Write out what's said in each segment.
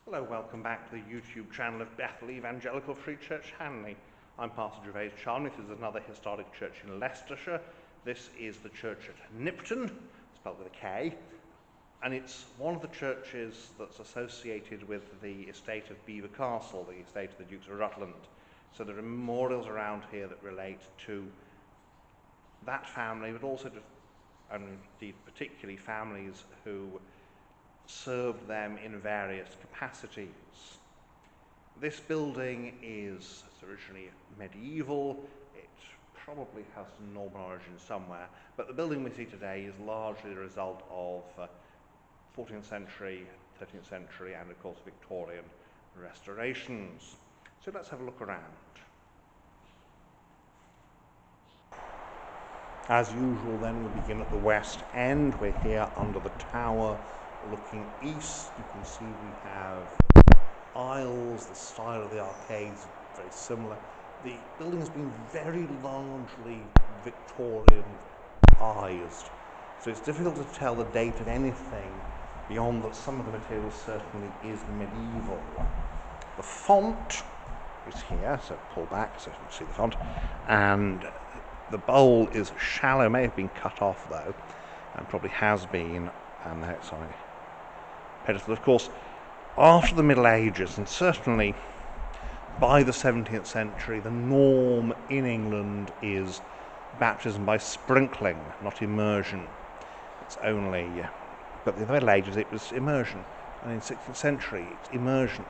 Hello, welcome back to the YouTube channel of Bethel Evangelical Free Church Hanley. I'm Pastor Gervais Charnley. This is another historic church in Leicestershire. This is the church at Knipton, spelled with a K, and it's one of the churches that's associated with the estate of Belvoir Castle, the estate of the Dukes of Rutland. So there are memorials around here that relate to that family, but also to, and indeed particularly, families who served them in various capacities. This building is originally medieval. It probably has some Norman origin somewhere, but the building we see today is largely the result of 14th century, 13th century, and of course Victorian restorations. So let's have a look around. As usual then, we begin at the west end. We're here under the tower looking east. You can see we have aisles. The style of the arcades is very similar. The building has been very largely Victorianized, so it's difficult to tell the date of anything beyond that some of the material certainly is medieval. The font is here, so pull back so you can see the font, and the bowl is shallow, may have been cut off though, and probably has been, and that's on it. Pedestal, of course, after the Middle Ages, and certainly by the 17th century, the norm in England is baptism by sprinkling, not immersion. It's only, but in the Middle Ages it was immersion, and in the 16th century it's immersion.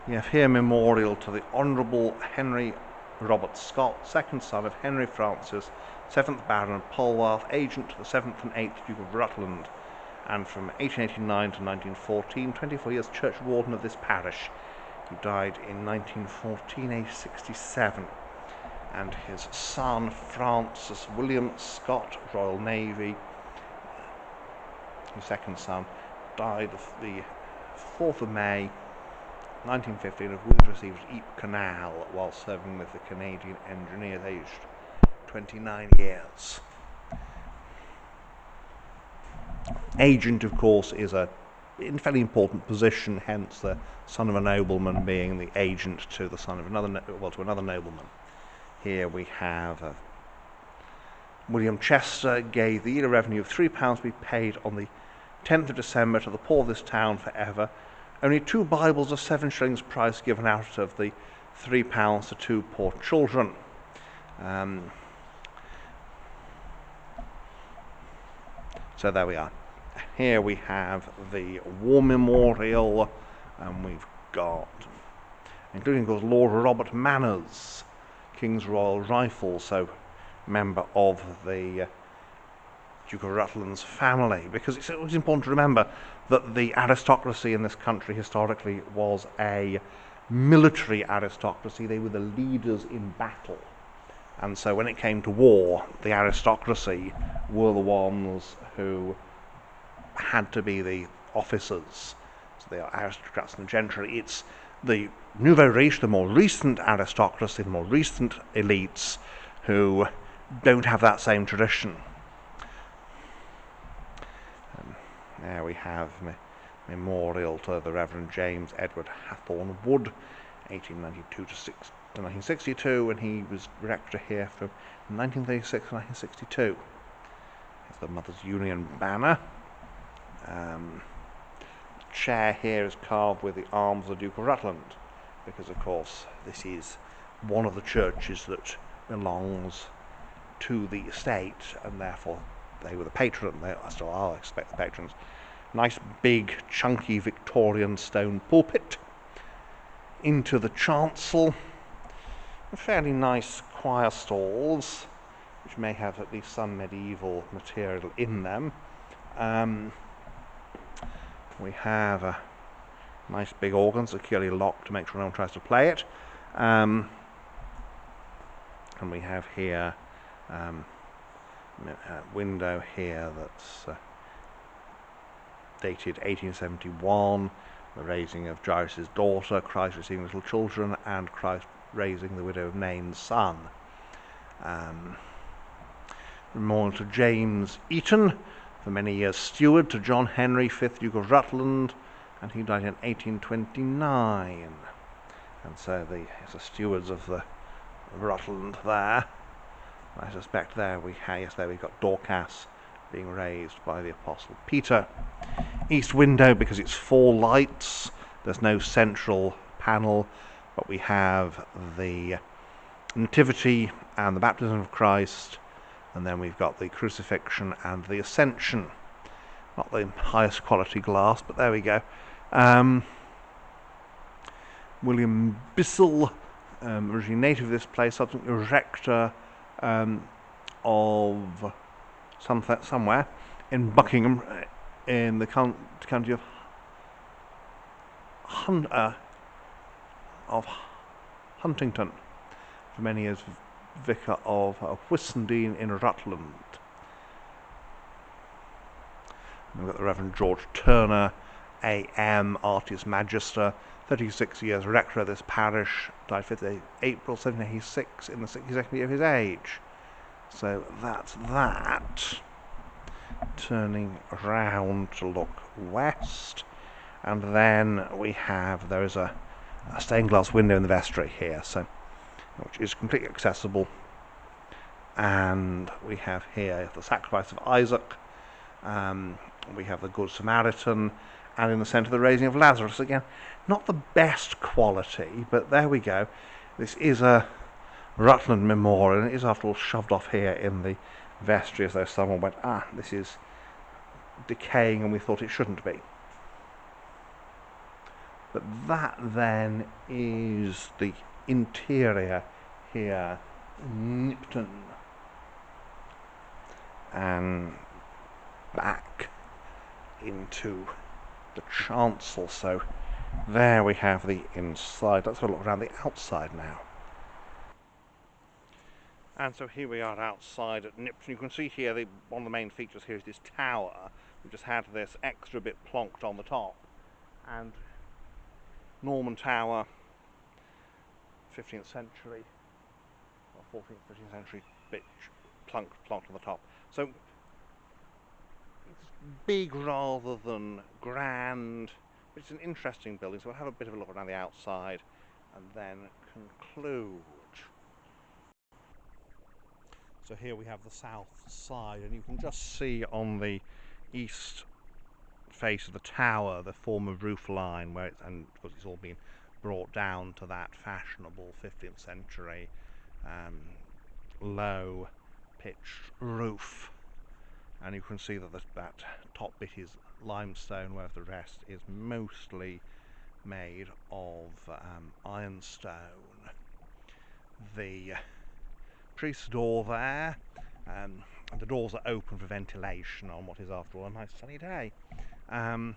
You have here a memorial to the Honourable Henry Robert Scott, second son of Henry Francis, 7th Baron of Polwarth, agent to the 7th and 8th Duke of Rutland, and from 1889 to 1914, 24 years church warden of this parish. He died in 1914, aged 67. And his son, Francis William Scott, Royal Navy, his second son, died the 4th of May, 1915, of wounds received at Ypres Canal while serving with the Canadian Engineers, aged 29 years. Agent, of course, is a fairly important position, hence the son of a nobleman being the agent to the son of another nobleman. Here we have William Chester gave the yearly revenue of £3 to be paid on the 10th of December to the poor of this town forever. Only 2 Bibles of 7 shillings price given out of the £3 to 2 poor children. So there we are. Here we have the War Memorial, and we've got, including of course Lord Robert Manners, King's Royal Rifles, so member of the Duke of Rutland's family, because it's always important to remember that the aristocracy in this country historically was a military aristocracy. They were the leaders in battle, and so when it came to war, the aristocracy were the ones who had to be the officers. So they are aristocrats and gentry. It's the nouveau riche, the more recent aristocracy, the more recent elites, who don't have that same tradition. There we have memorial to the Reverend James Edward Hathorne Wood, 1892 to 1962, and he was rector here from 1936 to 1962. Here's the Mothers Union banner. The chair here is carved with the arms of the Duke of Rutland, because of course this is one of the churches that belongs to the estate, and therefore they were the patron. They still are, I expect, the patrons. Nice big chunky Victorian stone pulpit. Into the chancel, fairly nice choir stalls, which may have at least some medieval material in them. We have a nice big organ, securely locked to make sure no one tries to play it. And we have here a window here that's dated 1871, the raising of Jairus' daughter, Christ receiving little children, and Christ raising the widow of Nain's son. Memorial to James Eaton, for many years steward to John Henry, 5th Duke of Rutland, and he died in 1829. And so it's the stewards of the Rutland there. I suspect there we've got Dorcas being raised by the Apostle Peter. East window because it's 4 lights. There's no central panel, but we have the Nativity and the Baptism of Christ, and then we've got the Crucifixion and the Ascension. Not the highest quality glass, but there we go. William Bissell, originally native of this place, subsequently rector of somewhere in Buckingham, in the county of Huntington. For many years, vicar of Whissendene in Rutland. And we've got the Reverend George Turner, A.M., Artis Magister, 36 years rector of this parish, died 5th April 1786 in the 62nd year of his age. So that's that. Turning round to look west, and then there is a stained glass window in the vestry here, so which is completely accessible, and we have here the sacrifice of Isaac, we have the Good Samaritan, and in the centre the raising of Lazarus. Again, not the best quality, but there we go. This is a Rutland memorial, and it is after all shoved off here in the vestry as though someone went, this is decaying and we thought it shouldn't be. But that then is the interior here, Knipton, and back into the chancel. So there we have the inside. Let's have a look around the outside now. And so here we are outside at Knipton. You can see here one of the main features here is this tower. We just had this extra bit plonked on the top, and Norman tower, 15th century or 14th, 15th century bit plonked on the top. So it's big rather than grand, but it's an interesting building. So we'll have a bit of a look around the outside and then conclude. So here we have the south side, and you can just see on the east face of the tower the former roof line, where it's all been brought down to that fashionable 15th century low pitched roof, and you can see that that top bit is limestone, whereas the rest is mostly made of ironstone. The priest's door there, the doors are open for ventilation on what is after all a nice sunny day, and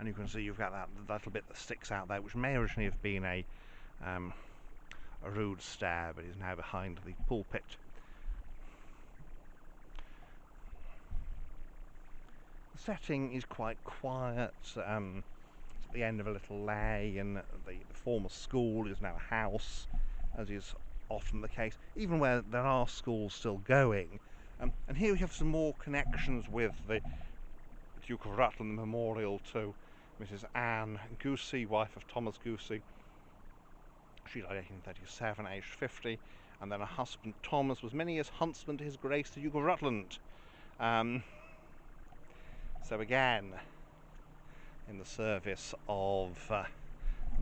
you can see you've got that little bit that sticks out there, which may originally have been a rood stair, but is now behind the pulpit. The setting is quite quiet. It's at the end of a little lane, and the former school is now a house, as is often the case, even where there are schools still going. And here we have some more connections with the Duke of Rutland, the memorial to Mrs. Anne Goosey, wife of Thomas Goosey. She died in 1837, aged 50, and then her husband Thomas was many years huntsman to His Grace the Duke of Rutland. So again, in the service of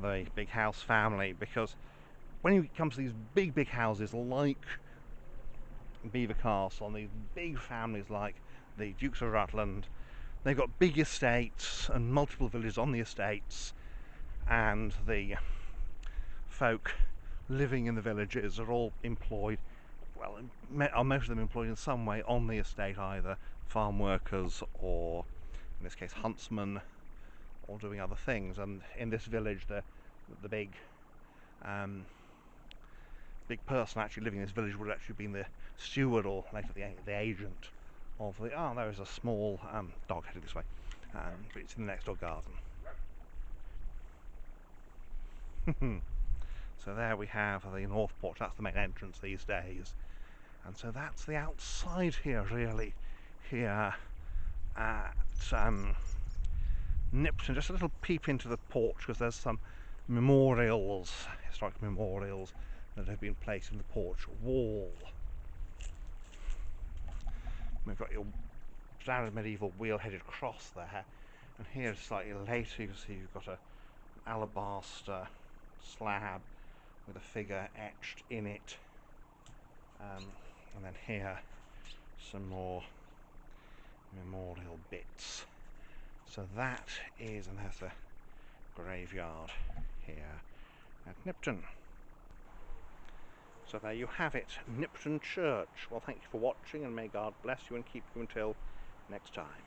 the big house family, because when you come to these big houses like Belvoir Castle, and these big families like the Dukes of Rutland, they've got big estates and multiple villages on the estates, and the folk living in the villages are all employed, well, are most of them employed in some way on the estate, either farm workers or, in this case, huntsmen, or doing other things. And in this village, the big person actually living in this village would have actually been the steward, or later the agent of the. There is a small dog headed this way, but it's in the next door garden. So there we have the North Porch. That's the main entrance these days, and so that's the outside here, really, here at Knipton. Just a little peep into the porch because there's some memorials, historic memorials that have been placed in the porch wall. We've got your standard medieval wheel-headed cross there, and here slightly later you can see you've got an alabaster slab with a figure etched in it, and then here some more memorial bits. So that is, and there's a graveyard here at Knipton. So there you have it, Knipton Church. Well, thank you for watching, and may God bless you and keep you until next time.